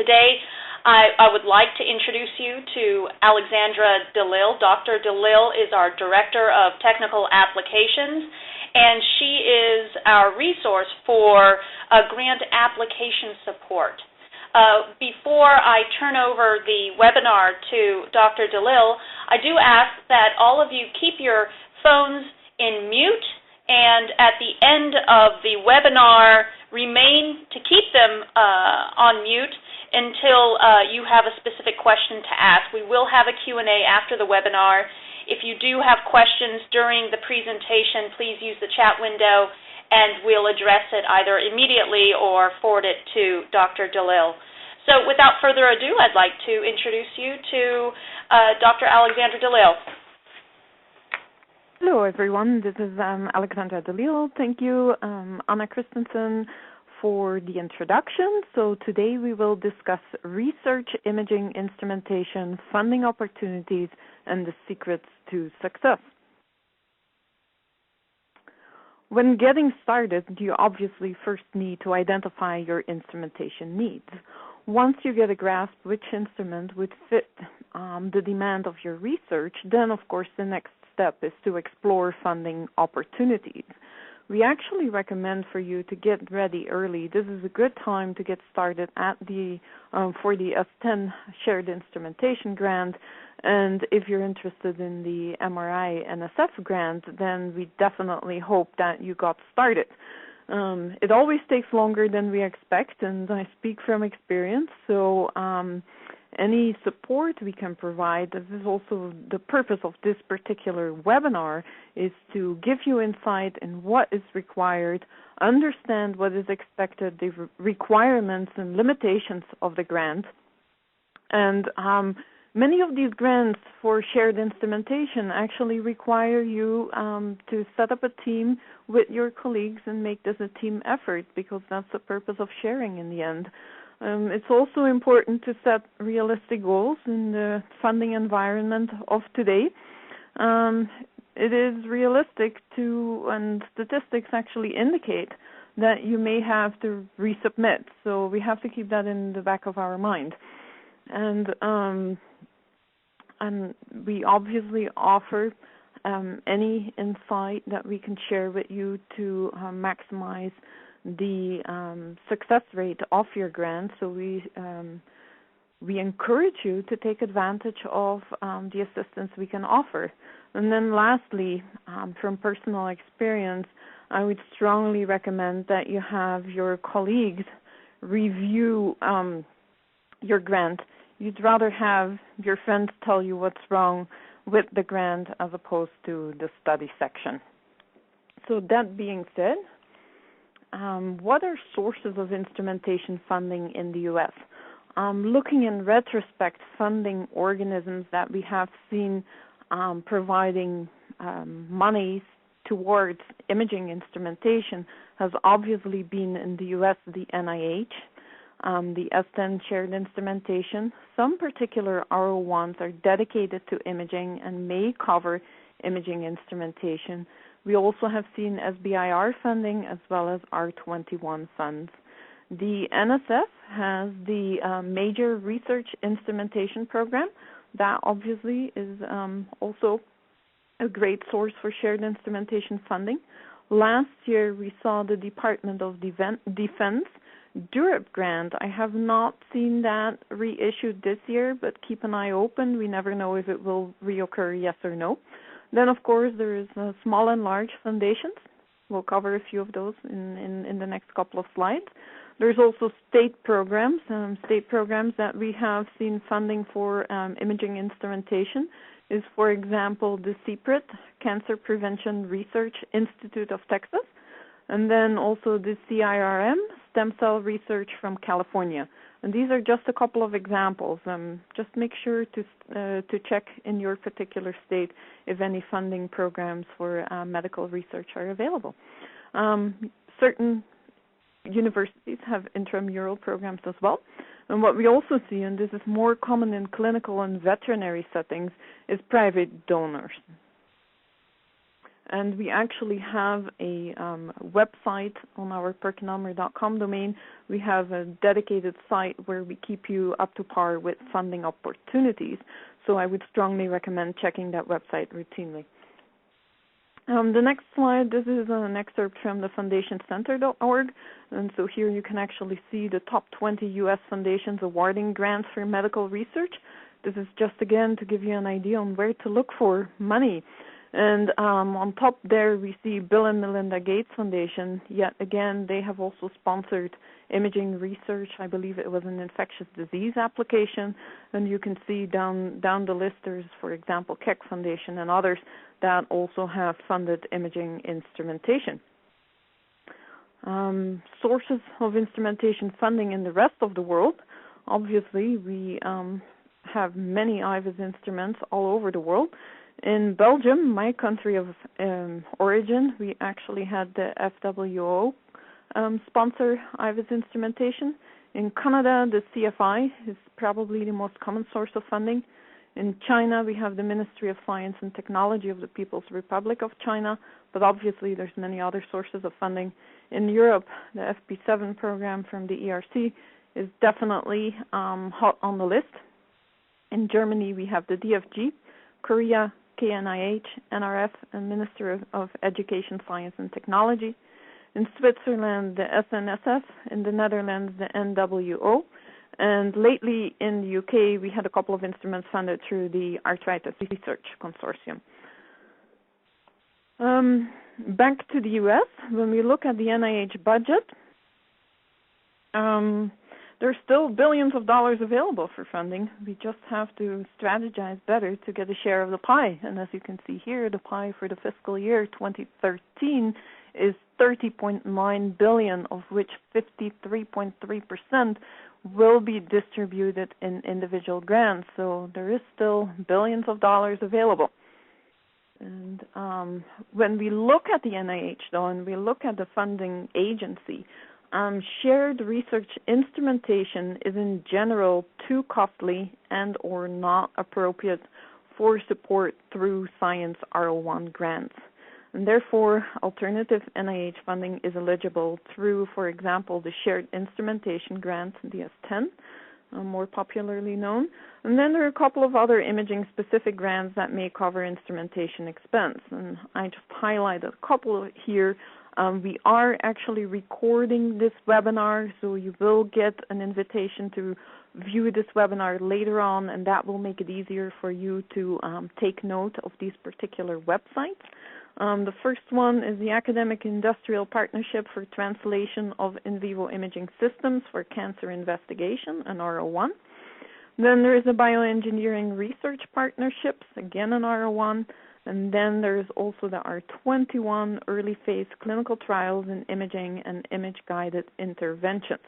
Today, I would like to introduce you to Alexandra DeLille. Dr. DeLille is our Director of Technical Applications, and she is our resource for grant application support. Before I turn over the webinar to Dr. DeLille, I do ask that all of you keep your phones in mute, and at the end of the webinar, remain to keep them on mute until you have a specific question to ask. We will have a Q&A after the webinar. If you do have questions during the presentation, please use the chat window, and we'll address it either immediately or forward it to Dr. DeLille. So without further ado, I'd like to introduce you to Dr. Alexandra DeLille. Hello, everyone. This is Alexandra DeLille. Thank you, Anna Christensen, for the introduction. So today we will discuss research imaging instrumentation, funding opportunities, and the secrets to success. When getting started, you obviously first need to identify your instrumentation needs. Once you get a grasp which instrument would fit the demand of your research, then of course the next step is to explore funding opportunities. We actually recommend for you to get ready early. This is a good time to get started at for the S10 Shared Instrumentation Grant, and if you're interested in the MRI NSF grant, then we definitely hope that you got started. It always takes longer than we expect, and I speak from experience, so any support we can provide, this is also the purpose of this particular webinar, is to give you insight in what is required, understand what is expected, the requirements and limitations of the grant. And many of these grants for shared instrumentation actually require you to set up a team with your colleagues and make this a team effort, because that's the purpose of sharing in the end. It's also important to set realistic goals in the funding environment of today. It is realistic and statistics actually indicate that you may have to resubmit, so we have to keep that in the back of our mind. And we obviously offer any insight that we can share with you to maximize the success rate of your grant. So we encourage you to take advantage of the assistance we can offer. And then lastly, from personal experience, I would strongly recommend that you have your colleagues review your grant. You'd rather have your friends tell you what's wrong with the grant as opposed to the study section. So that being said, what are sources of instrumentation funding in the U.S.? Looking in retrospect, funding organisms that we have seen providing money towards imaging instrumentation has obviously been in the U.S. the NIH, the S10 Shared Instrumentation. Some particular R01s are dedicated to imaging and may cover imaging instrumentation. We also have seen SBIR funding as well as R21 funds. The NSF has the Major Research Instrumentation Program. That obviously is also a great source for shared instrumentation funding. Last year we saw the Department of Defense DURIP grant. I have not seen that reissued this year, but keep an eye open. We never know if it will reoccur, yes or no. Then, of course, there is small and large foundations. We'll cover a few of those in the next couple of slides. There's also state programs that we have seen funding for imaging instrumentation is, for example, the CPRIT, Cancer Prevention Research Institute of Texas, and then also the CIRM, Stem Cell Research from California. And these are just a couple of examples. Just make sure to check in your particular state if any funding programs for medical research are available. Certain universities have intramural programs as well. And what we also see, and this is more common in clinical and veterinary settings, is private donors. And we actually have a website on our PerkinElmer.com domain. We have a dedicated site where we keep you up to par with funding opportunities. So I would strongly recommend checking that website routinely. The next slide, this is an excerpt from the foundationcenter.org. And so here you can actually see the top 20 U.S. foundations awarding grants for medical research. This is just, again, to give you an idea on where to look for money. And on top there, we see Bill and Melinda Gates Foundation. Yet again, they have also sponsored imaging research. I believe it was an infectious disease application. And you can see down the list, there's, for example, Keck Foundation and others that also have funded imaging instrumentation. Sources of instrumentation funding in the rest of the world. Obviously, we have many IVUS instruments all over the world. In Belgium, my country of origin, we actually had the FWO sponsor IVUS instrumentation. In Canada, the CFI is probably the most common source of funding. In China, we have the Ministry of Science and Technology of the People's Republic of China, but obviously there's many other sources of funding. In Europe, the FP7 program from the ERC is definitely hot on the list. In Germany, we have the DFG, Korea, KNIH, NRF, and Minister of Education, Science and Technology. In Switzerland, the SNSF. In the Netherlands, the NWO. And lately in the UK, we had a couple of instruments funded through the Arthritis Research Consortium. Back to the US, when we look at the NIH budget, there's still billions of dollars available for funding. We just have to strategize better to get a share of the pie. And as you can see here, the pie for the fiscal year 2013 is $30.9 billion, of which 53.3% will be distributed in individual grants. So there is still billions of dollars available. And when we look at the NIH, though, and we look at the funding agency, shared research instrumentation is in general too costly and or not appropriate for support through science R01 grants. And therefore, alternative NIH funding is eligible through, for example, the Shared Instrumentation Grant, DS10, more popularly known. And then there are a couple of other imaging-specific grants that may cover instrumentation expense. And I just highlighted a couple here. We are actually recording this webinar, so you will get an invitation to view this webinar later on, and that will make it easier for you to take note of these particular websites. The first one is the Academic Industrial Partnership for Translation of In Vivo Imaging Systems for Cancer Investigation, an R01. Then there is the Bioengineering Research Partnerships, again an R01. And then there's also the R21 early phase clinical trials in imaging and image-guided interventions.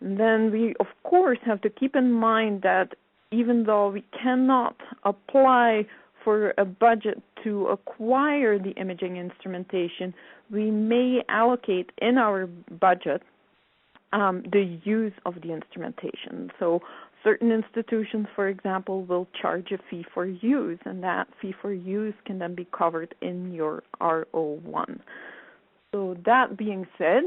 And then we, of course, have to keep in mind that even though we cannot apply for a budget to acquire the imaging instrumentation, we may allocate in our budget the use of the instrumentation. So certain institutions, for example, will charge a fee for use, and that fee for use can then be covered in your R01. So that being said,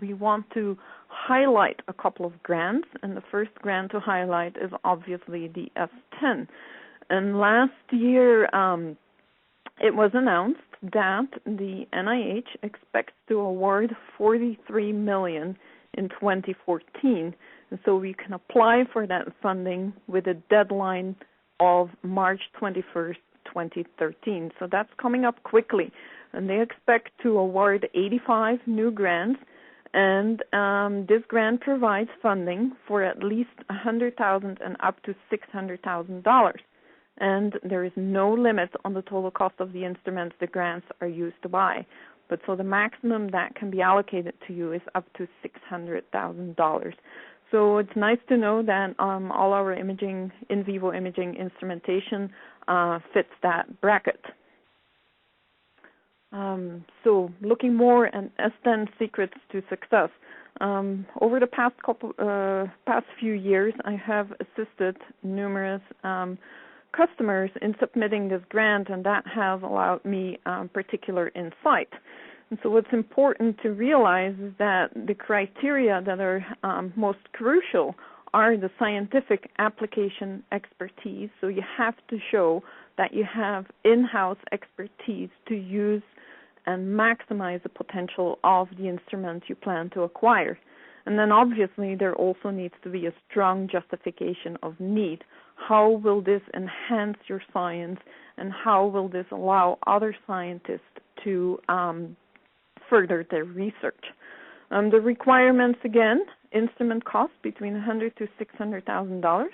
we want to highlight a couple of grants, and the first grant to highlight is obviously the S10. And last year, it was announced that the NIH expects to award $43 million in 2014. And so we can apply for that funding with a deadline of March 21st, 2013. So that's coming up quickly. And they expect to award 85 new grants. And this grant provides funding for at least $100,000 and up to $600,000. And there is no limit on the total cost of the instruments the grants are used to buy. But so the maximum that can be allocated to you is up to $600,000. So it's nice to know that all our imaging, in vivo imaging instrumentation fits that bracket. So looking more at S10 secrets to success. Over the past few years, I have assisted numerous customers in submitting this grant, and that has allowed me particular insight. And so what's important to realize is that the criteria that are most crucial are the scientific application expertise. So you have to show that you have in-house expertise to use and maximize the potential of the instrument you plan to acquire. And then obviously there also needs to be a strong justification of need. How will this enhance your science, and how will this allow other scientists to further their research? The requirements, again, instrument cost between $100,000 to $600,000,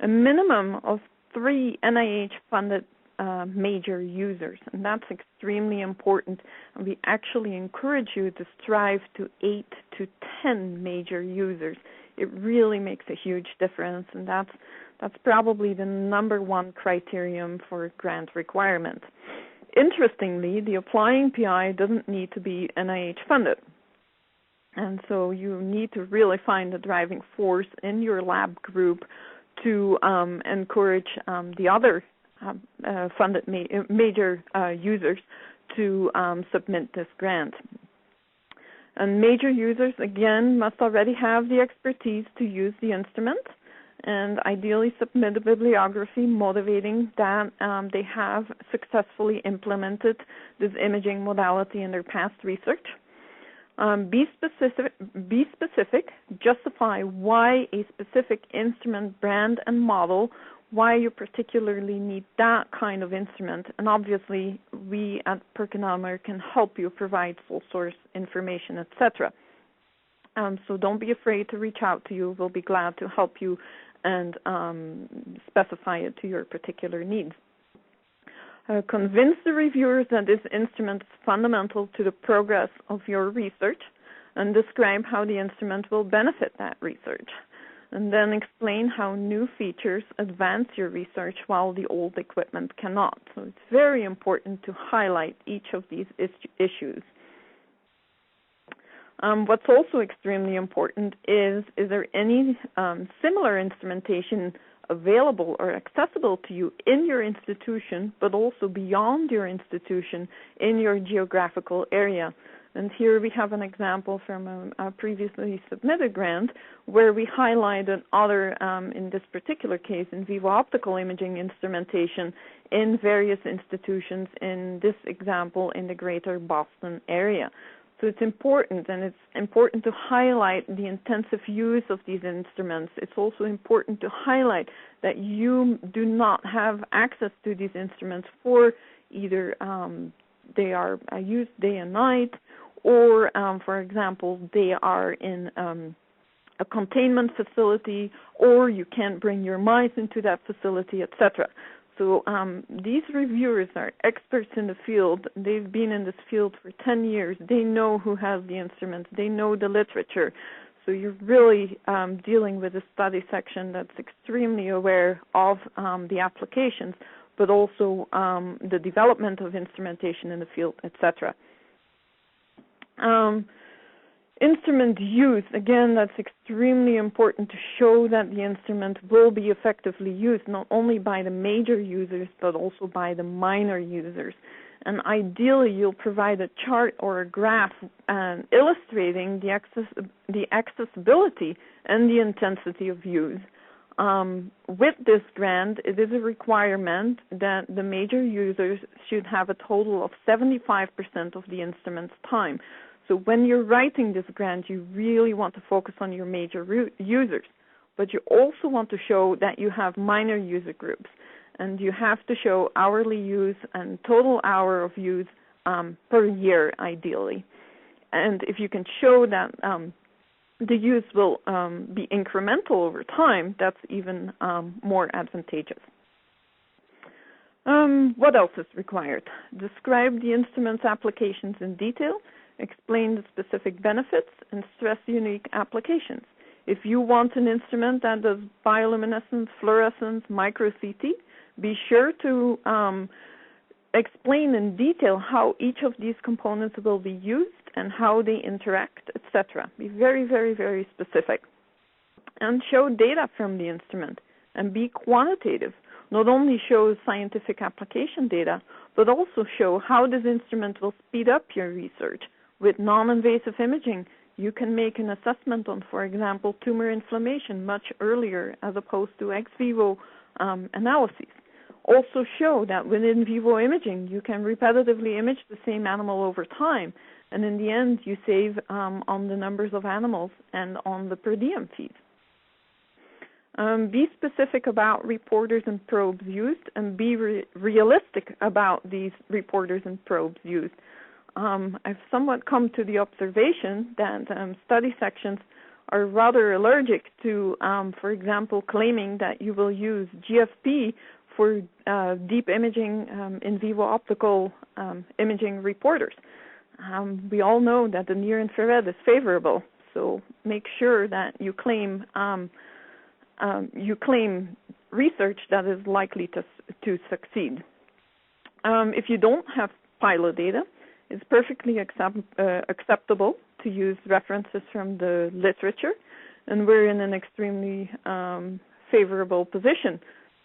a minimum of 3 NIH-funded major users, and that's extremely important. And we actually encourage you to strive to 8 to 10 major users. It really makes a huge difference, and that's probably the #1 criterion for grant requirement. Interestingly, the applying PI doesn't need to be NIH funded. And so you need to really find the driving force in your lab group to encourage the other funded major users to submit this grant. And major users, again, must already have the expertise to use the instrument, and ideally submit a bibliography motivating that they have successfully implemented this imaging modality in their past research. Be specific, justify why a specific instrument brand and model, why you particularly need that kind of instrument, and obviously we at PerkinElmer can help you provide full source information, etc. So don't be afraid to reach out to you. We'll be glad to help you and specify it to your particular needs. Convince the reviewers that this instrument is fundamental to the progress of your research, and describe how the instrument will benefit that research. And then explain how new features advance your research while the old equipment cannot. So it's very important to highlight each of these issues. What's also extremely important is there any similar instrumentation available or accessible to you in your institution, but also beyond your institution in your geographical area? And here we have an example from a previously submitted grant where we highlighted other, in this particular case, in vivo optical imaging instrumentation in various institutions, in this example in the greater Boston area. So it's important, and it's important to highlight the intensive use of these instruments. It's also important to highlight that you do not have access to these instruments for either they are used day and night, or, for example, they are in a containment facility, or you can't bring your mice into that facility, etc. So these reviewers are experts in the field. They've been in this field for 10 years. They know who has the instruments. They know the literature. So you're really dealing with a study section that's extremely aware of the applications, but also the development of instrumentation in the field, etc. Instrument use, again, that's extremely important to show that the instrument will be effectively used not only by the major users but also by the minor users. And ideally, you'll provide a chart or a graph illustrating the accessibility and the intensity of use. With this grant, it is a requirement that the major users should have a total of 75% of the instrument's time. So when you're writing this grant, you really want to focus on your major users, but you also want to show that you have minor user groups, and you have to show hourly use and total hour of use per year, ideally. And if you can show that the use will be incremental over time, that's even more advantageous. What else is required? Describe the instrument's applications in detail. Explain the specific benefits, and stress unique applications. If you want an instrument that does bioluminescence, fluorescence, micro-CT, be sure to explain in detail how each of these components will be used and how they interact, etc. Be very, very, very specific. And show data from the instrument, and be quantitative. not only shows scientific application data, but also show how this instrument will speed up your research. With non-invasive imaging, you can make an assessment on, for example, tumor inflammation much earlier as opposed to ex vivo analyses. Also show that with in vivo imaging, you can repetitively image the same animal over time, and in the end, you save on the numbers of animals and on the per diem fees. Be specific about reporters and probes used, and be realistic about these reporters and probes used. I've somewhat come to the observation that study sections are rather allergic to, for example, claiming that you will use GFP for deep imaging in vivo optical imaging reporters. We all know that the near infrared is favorable, so make sure that you claim research that is likely to succeed. If you don't have pilot data, it's perfectly acceptable to use references from the literature, and we're in an extremely favorable position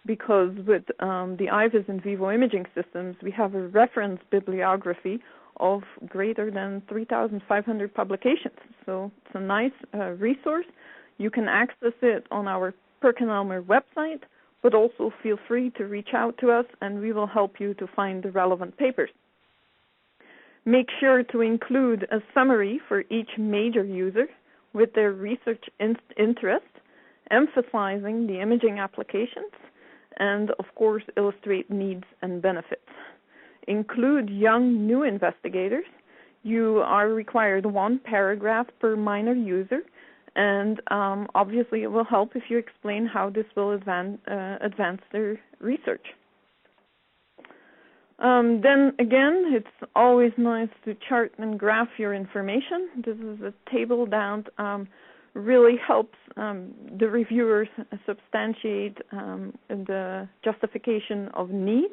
because with the IVIS in vivo imaging systems, we have a reference bibliography of greater than 3,500 publications. So it's a nice resource. You can access it on our PerkinElmer website, but also feel free to reach out to us and we will help you to find the relevant papers. Make sure to include a summary for each major user with their research interest, emphasizing the imaging applications, and of course illustrate needs and benefits. Include young new investigators. You are required 1 paragraph per minor user, and obviously it will help if you explain how this will advance their research. Then again, it's always nice to chart and graph your information. This is a table that really helps the reviewers substantiate the justification of need.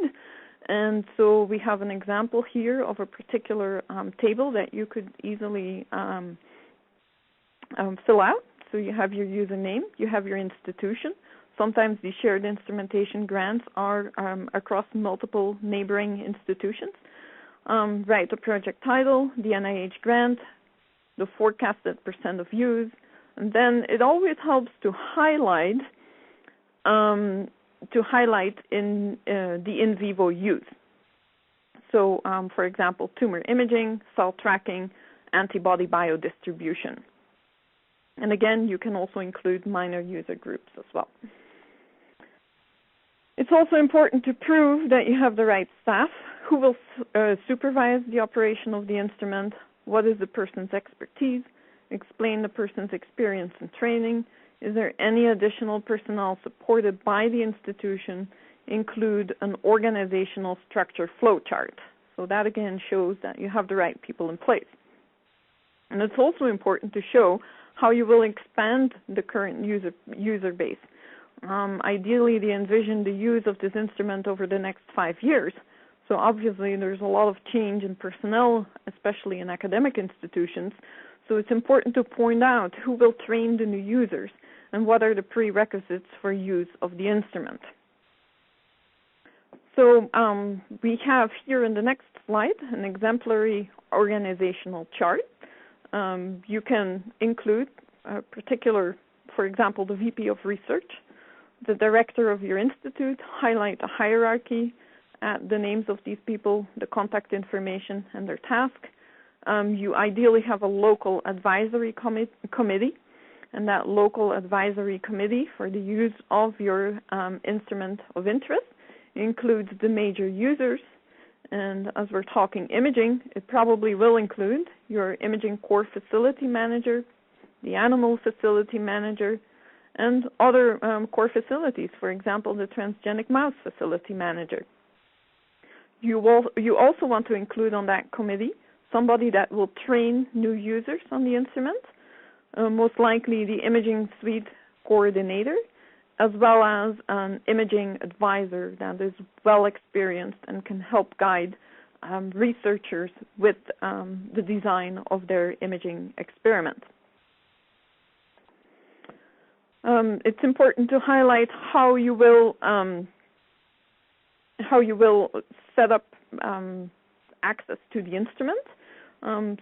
And so we have an example here of a particular table that you could easily fill out. So you have your username, you have your institution. Sometimes these shared instrumentation grants are across multiple neighboring institutions. Write the project title, the NIH grant, the forecasted % of use, and then it always helps to highlight in the in vivo use. So, for example, tumor imaging, cell tracking, antibody biodistribution. And again, you can also include minor user groups as well. It's also important to prove that you have the right staff who will supervise the operation of the instrument, what is the person's expertise, explain the person's experience and training, is there any additional personnel supported by the institution, include an organizational structure flow chart. So that again shows that you have the right people in place. And it's also important to show how you will expand the current user base. Ideally, they envision the use of this instrument over the next 5 years. So obviously, there's a lot of change in personnel, especially in academic institutions. So it's important to point out who will train the new users and what are the prerequisites for use of the instrument. So we have here in the next slide an exemplary organizational chart. You can include a particular, for example, the VP of Research, the director of your institute, highlight a hierarchy, add the names of these people, the contact information, and their task. You ideally have a local advisory committee, and that local advisory committee for the use of your instrument of interest includes the major users. And as we're talking imaging, it probably will include your imaging core facility manager, the animal facility manager, and other core facilities, for example, the transgenic mouse facility manager. You also want to include on that committee somebody that will train new users on the instrument, most likely the imaging suite coordinator, as well as an imaging advisor that is well experienced and can help guide researchers with the design of their imaging experiment. It's important to highlight how you will how you will set up access to the instrument.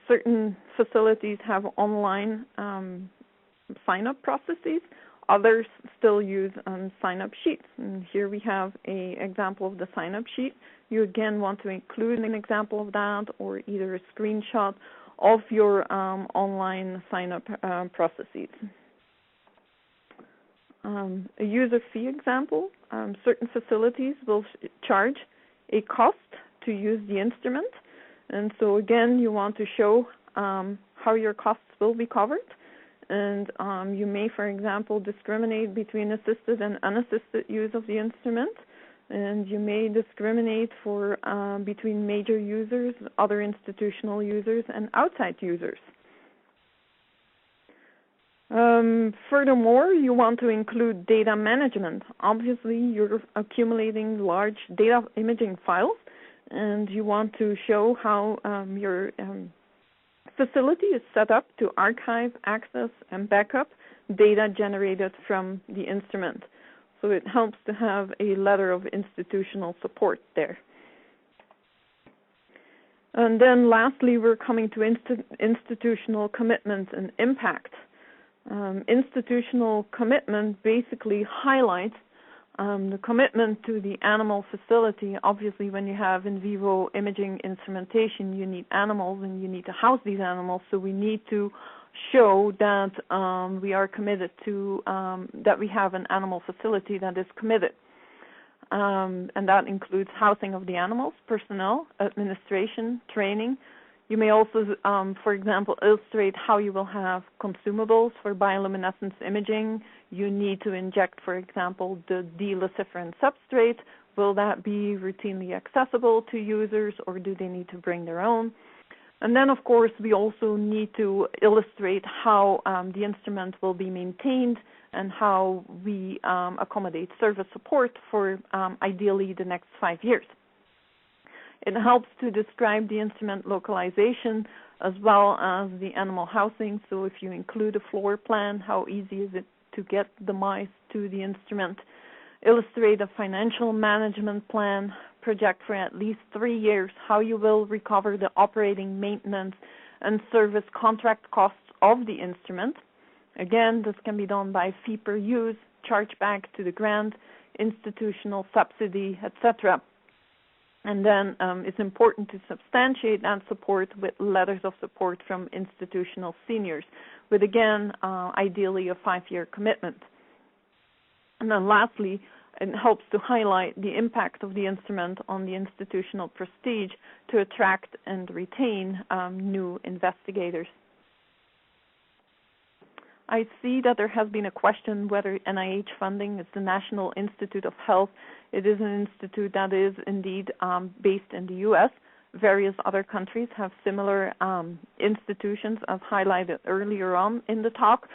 Certain facilities have online sign-up processes. Others still use sign-up sheets. And here we have an example of the sign-up sheet. You again want to include an example of that, or either a screenshot of your online sign-up processes. A user fee example. Certain facilities will charge a cost to use the instrument. And so again, you want to show how your costs will be covered. And you may, for example, discriminate between assisted and unassisted use of the instrument. And you may discriminate for between major users, other institutional users, and outside users. Furthermore, you want to include data management. Obviously, you're accumulating large data imaging files, and you want to show how your facility is set up to archive, access, and backup data generated from the instrument. So it helps to have a letter of institutional support there. And then lastly, we're coming to institutional commitment and impact. Institutional commitment basically highlights the commitment to the animal facility. Obviously, when you have in vivo imaging instrumentation, you need animals and you need to house these animals. So we need to show that we are committed to, that we have an animal facility that is committed. And that includes housing of the animals, personnel, administration, training. You may also, for example, illustrate how you will have consumables for bioluminescence imaging. You need to inject, for example, the deluciferin substrate. Will that be routinely accessible to users, or do they need to bring their own? And then, of course, we also need to illustrate how the instrument will be maintained and how we accommodate service support for ideally the next 5 years. It helps to describe the instrument localization as well as the animal housing. So if you include a floor plan, how easy is it to get the mice to the instrument? Illustrate a financial management plan, project for at least 3 years how you will recover the operating, maintenance, and service contract costs of the instrument. Again, this can be done by fee per use, chargeback to the grant, institutional subsidy, etc. And then it's important to substantiate that support with letters of support from institutional seniors, with again, ideally a 5-year commitment. And then lastly, it helps to highlight the impact of the instrument on the institutional prestige to attract and retain new investigators. I see that there has been a question whether NIH funding is the National Institute of Health. It is an institute that is indeed based in the U.S. Various other countries have similar institutions, as highlighted earlier on in the talk.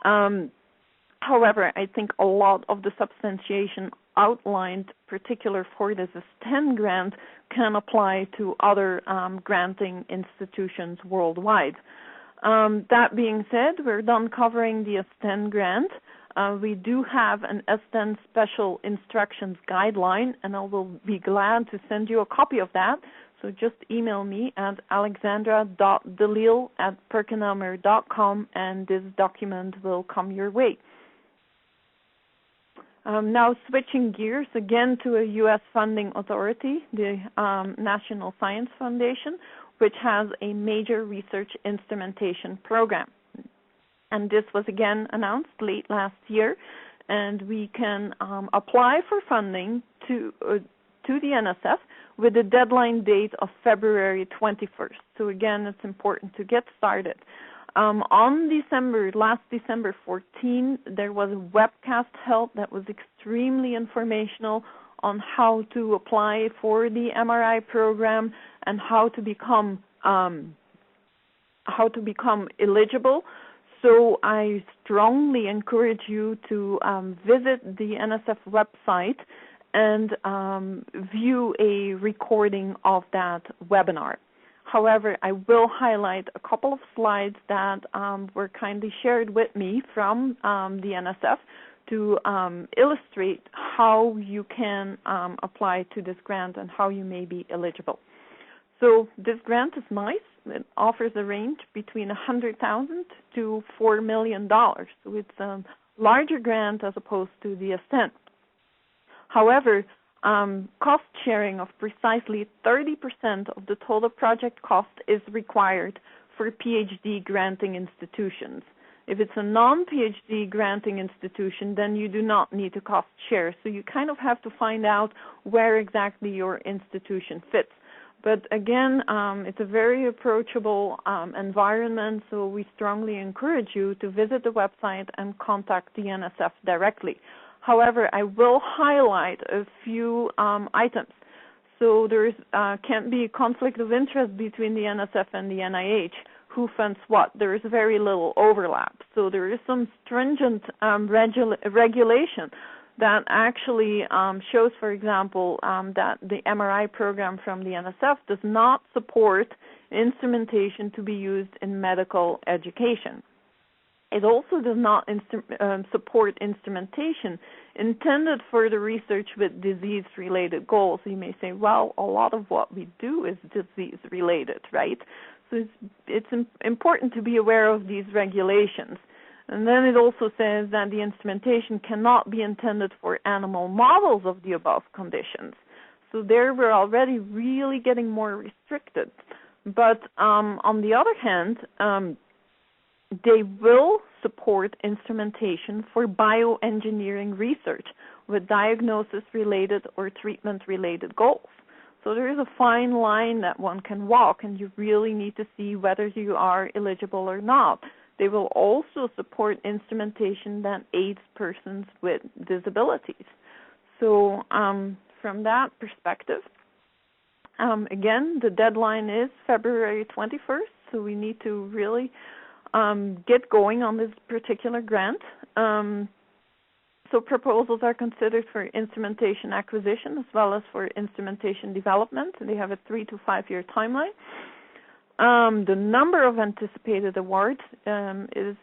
However, I think a lot of the substantiation outlined, particular for this STEN grant, can apply to other granting institutions worldwide. That being said, we're done covering the STEN grant. We do have an STEN special instructions guideline, and I will be glad to send you a copy of that. So just email me at alexandra.delil@perkinelmer.com, and this document will come your way. Now switching gears again to a U.S. funding authority, the National Science Foundation, which has a major research instrumentation program. And this was again announced late last year, and we can apply for funding to the NSF with a deadline date of February 21st. So again, it's important to get started. Last December 14, there was a webcast held that was extremely informational on how to apply for the MRI program and how to become eligible. So I strongly encourage you to visit the NSF website and view a recording of that webinar. However, I will highlight a couple of slides that were kindly shared with me from the NSF to illustrate how you can apply to this grant and how you may be eligible. So this grant is nice. It offers a range between $100,000 to $4 million. So it's a larger grant as opposed to the Ascent. However, cost sharing of precisely 30% of the total project cost is required for PhD granting institutions. If it's a non-PhD granting institution, then you do not need to cost share. So you kind of have to find out where exactly your institution fits. But again, it's a very approachable environment, so we strongly encourage you to visit the website and contact the NSF directly. However, I will highlight a few items. So there can't be a conflict of interest between the NSF and the NIH. Who funds what? There is very little overlap. So there is some stringent regulation that actually shows, for example, that the MRI program from the NSF does not support instrumentation to be used in medical education. It also does not support instrumentation intended for the research with disease-related goals. You may say, well, a lot of what we do is disease-related, right? So it's important to be aware of these regulations. And then it also says that the instrumentation cannot be intended for animal models of the above conditions. So there we're already really getting more restricted. But on the other hand, they will support instrumentation for bioengineering research with diagnosis-related or treatment-related goals. So there is a fine line that one can walk, and you really need to see whether you are eligible or not. They will also support instrumentation that aids persons with disabilities. So from that perspective, again, the deadline is February 21st, so we need to really get going on this particular grant. So proposals are considered for instrumentation acquisition as well as for instrumentation development. They have a 3 to 5 year timeline. The number of anticipated awards is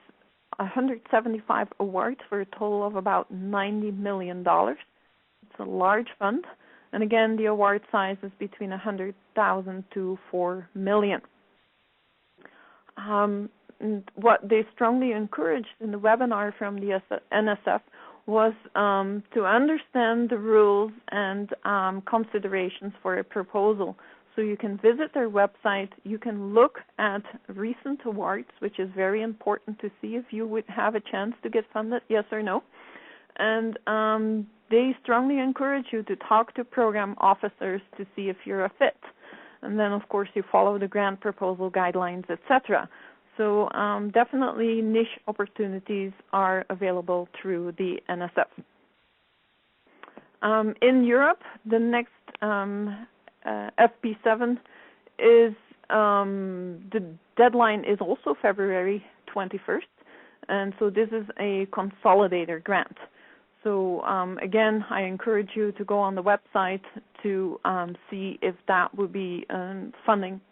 175 awards for a total of about $90 million. It's a large fund. And again, the award size is between $100,000 to $4 million. What they strongly encouraged in the webinar from the NSF was to understand the rules and considerations for a proposal. So you can visit their website, you can look at recent awards, which is very important to see if you would have a chance to get funded, yes or no. And they strongly encourage you to talk to program officers to see if you're a fit. And then, of course, you follow the grant proposal guidelines, etc. So definitely niche opportunities are available through the NSF. In Europe, the next FP7 is, the deadline is also February 21st, and so this is a consolidator grant. So again, I encourage you to go on the website to see if that would be a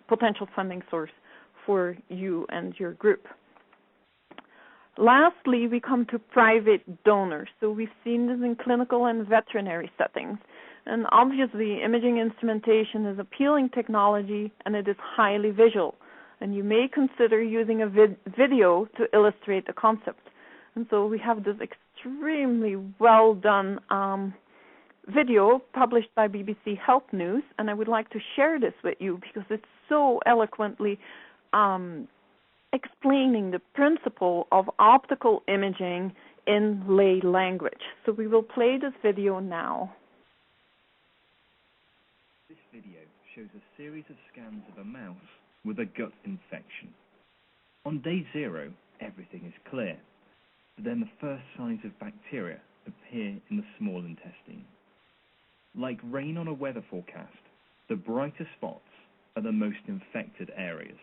potential funding source for you and your group. Lastly, we come to private donors. So we've seen this in clinical and veterinary settings. And obviously, imaging instrumentation is appealing technology, and it is highly visual. And you may consider using a video to illustrate the concept. And so we have this extremely well done video published by BBC Health News, and I would like to share this with you because it's so eloquently explaining the principle of optical imaging in lay language. So we will play this video now. This video shows a series of scans of a mouse with a gut infection. On day 0, everything is clear, but then the first signs of bacteria appear in the small intestine. Like rain on a weather forecast, the brighter spots are the most infected areas.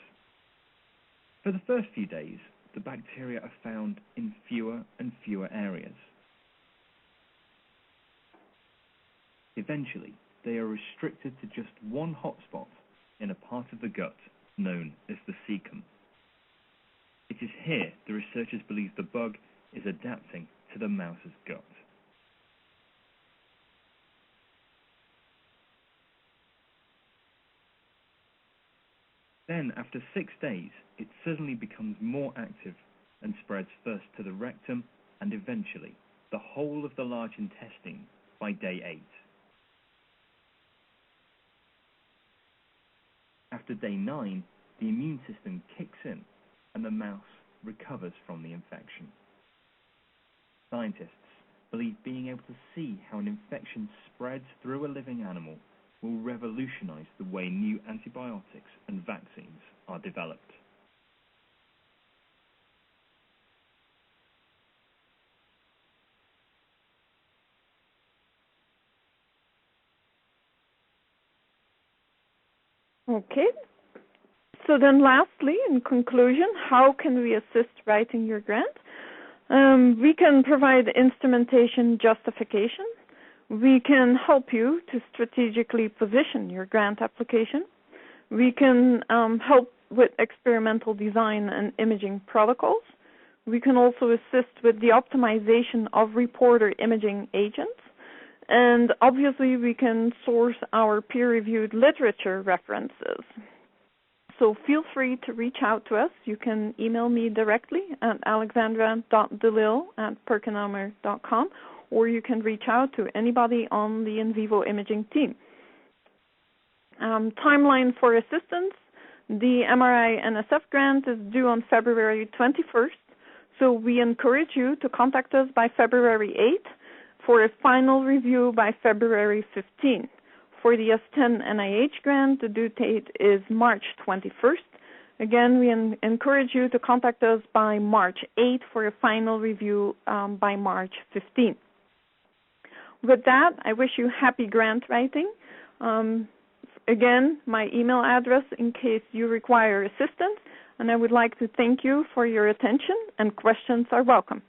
For the first few days, the bacteria are found in fewer and fewer areas. Eventually, they are restricted to just one hotspot in a part of the gut known as the cecum. It is here the researchers believe the bug is adapting to the mouse's gut. Then, after 6 days, it suddenly becomes more active and spreads first to the rectum and eventually the whole of the large intestine by day 8. After day 9, the immune system kicks in and the mouse recovers from the infection. Scientists believe being able to see how an infection spreads through a living animal will revolutionize the way new antibiotics and vaccines are developed. Okay. So then lastly, in conclusion, how can we assist writing your grant? We can provide instrumentation justification. We can help you to strategically position your grant application. We can help with experimental design and imaging protocols. We can also assist with the optimization of reporter imaging agents. And obviously, we can source our peer-reviewed literature references. So feel free to reach out to us. You can email me directly at alexandra.delille@perkinomer.com, or you can reach out to anybody on the In Vivo Imaging team. Timeline for assistance. The MRI NSF grant is due on February 21st, so we encourage you to contact us by February 8th for a final review by February 15th. For the S10 NIH grant, the due date is March 21st. Again, we encourage you to contact us by March 8th for a final review by March 15th. With that, I wish you happy grant writing. Again, my email address in case you require assistance, and I would like to thank you for your attention, and questions are welcome.